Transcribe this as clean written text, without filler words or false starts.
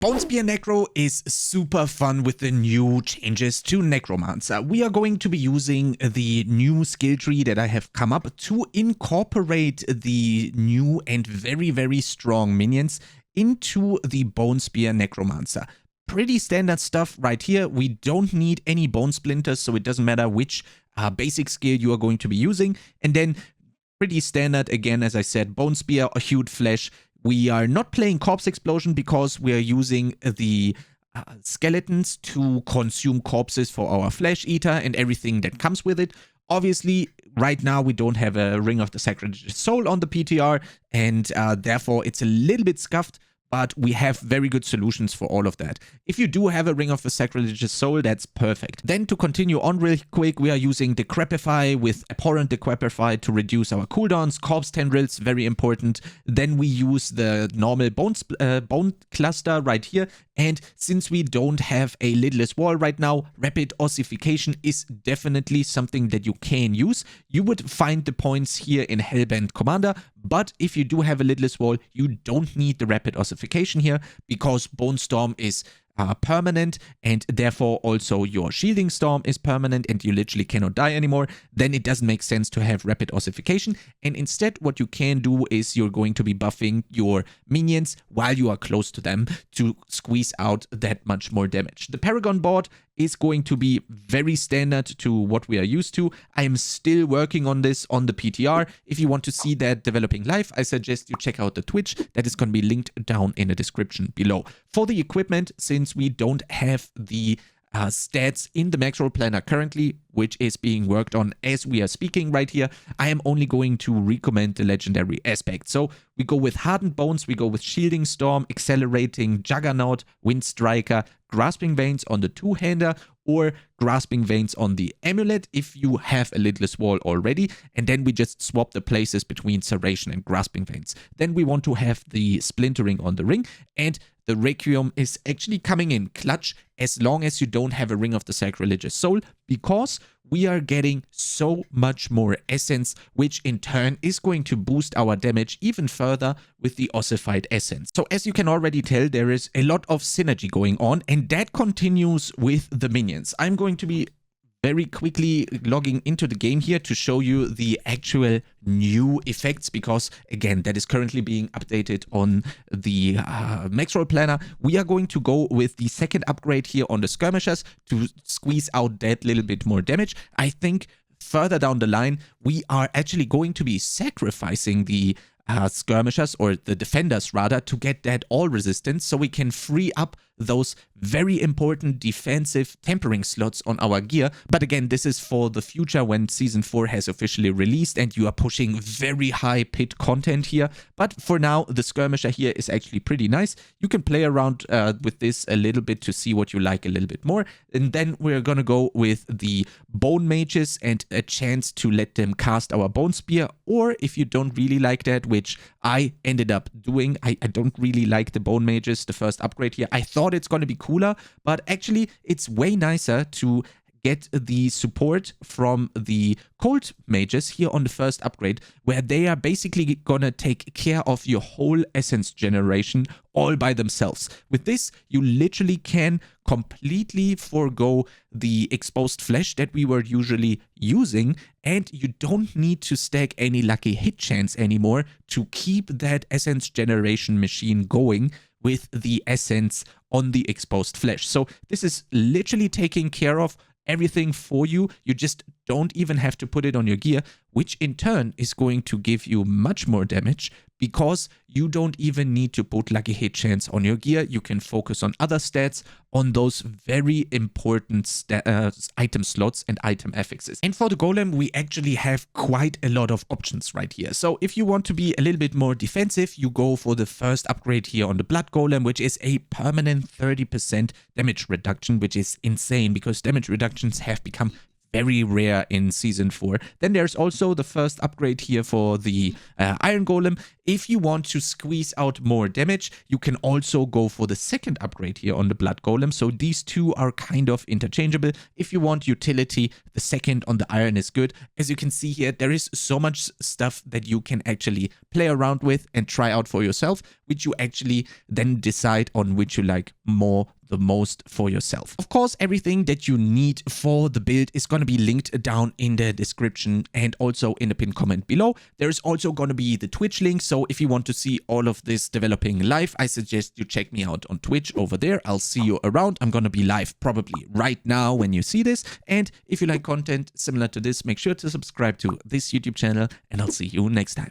Bone Spear Necro is super fun with the new changes to Necromancer. We are going to be using the new skill tree that I have come up to incorporate the new and very strong minions into the Bone Spear Necromancer. Pretty standard stuff right here. We don't need any bone splinters, so it doesn't matter which basic skill you are going to be using. And then pretty standard, again, as I said, Bone Spear, a huge flesh. We are not playing Corpse Explosion because we are using the skeletons to consume corpses for our Flesh Eater and everything that comes with it. Obviously, right now we don't have a Ring of the Sacrilegious Soul on the PTR, and therefore it's a little bit scuffed, but we have very good solutions for all of that. If you do have a Ring of the Sacrilegious Soul, that's perfect. Then to continue on real quick, we are using Decrepify with Abhorrent Decrepify to reduce our cooldowns. Corpse Tendrils, very important. Then we use the normal bone cluster right here. And since we don't have a lidless wall right now, Rapid Ossification is definitely something that you can use. You would find the points here in Hellbent Commander, but if you do have a lidless wall, you don't need the Rapid Ossification here because Bone Storm is permanent, and therefore also your Shielding Storm is permanent and you literally cannot die anymore. Then it doesn't make sense to have Rapid Ossification, and instead what you can do is you're going to be buffing your minions while you are close to them to squeeze out that much more damage. The Paragon board is going to be very standard to what we are used to. I am still working on this on the PTR. If you want to see that developing live, I suggest you check out the Twitch. That is going to be linked down in the description below. For the equipment, since we don't have the stats in the Maxroll planner currently, which is being worked on as we are speaking right here, I am only going to recommend the legendary aspect. So we go with Hardened Bones, we go with Shielding Storm, Accelerating Juggernaut, Wind Striker, Grasping Veins on the two-hander, or Grasping Veins on the amulet if you have a lidless wall already, and then we just swap the places between Serration and Grasping Veins. Then we want to have the Splintering on the ring, and the Requiem is actually coming in clutch as long as you don't have a Ring of the Sacrilegious Soul, because we are getting so much more essence, which in turn is going to boost our damage even further with the ossified essence. So as you can already tell, there is a lot of synergy going on, and that continues with the minions. I'm going to be very quickly logging into the game here to show you the actual new effects, because again, that is currently being updated on the Maxroll planner. We are going to go with the second upgrade here on the skirmishers to squeeze out that little bit more damage. I think further down the line, we are actually going to be sacrificing the skirmishers, or the defenders rather, to get that all resistance, so we can free up those very important defensive tempering slots on our gear. But again, this is for the future when Season 4 has officially released and you are pushing very high pit content here. But for now, the skirmisher here is actually pretty nice. You can play around with this a little bit to see what you like a little bit more. And then we're gonna go with the bone mages and a chance to let them cast our bone spear. Or if you don't really like that, which I ended up doing, I don't really like the bone mages, the first upgrade here. I thought it's going to be cooler, but actually it's way nicer to get the support from the cold mages here on the first upgrade, where they are basically gonna take care of your whole essence generation all by themselves. With this, you literally can completely forego the exposed flesh that we were usually using, and you don't need to stack any lucky hit chance anymore to keep that essence generation machine going with the essence on the exposed flesh. So this is literally taking care of everything for you. You just don't even have to put it on your gear, which in turn is going to give you much more damage, because you don't even need to put lucky hit chance on your gear. You can focus on other stats, on those very important item slots and item affixes. And for the golem, we actually have quite a lot of options right here. So if you want to be a little bit more defensive, you go for the first upgrade here on the blood golem, which is a permanent 30% damage reduction, which is insane because damage reductions have become very rare in Season 4. Then there's also the first upgrade here for the Iron Golem. If you want to squeeze out more damage, you can also go for the second upgrade here on the Blood Golem. So these two are kind of interchangeable. If you want utility, the second on the Iron is good. As you can see here, there is so much stuff that you can actually play around with and try out for yourself, which you actually then decide on which you like the most for yourself. Of course, everything that you need for the build is going to be linked down in the description and also in the pinned comment below. There is also going to be the Twitch link, so if you want to see all of this developing live, I suggest you check me out on Twitch over there. I'll see you around. I'm going to be live probably right now when you see this, and if you like content similar to this, make sure to subscribe to this YouTube channel, and I'll see you next time.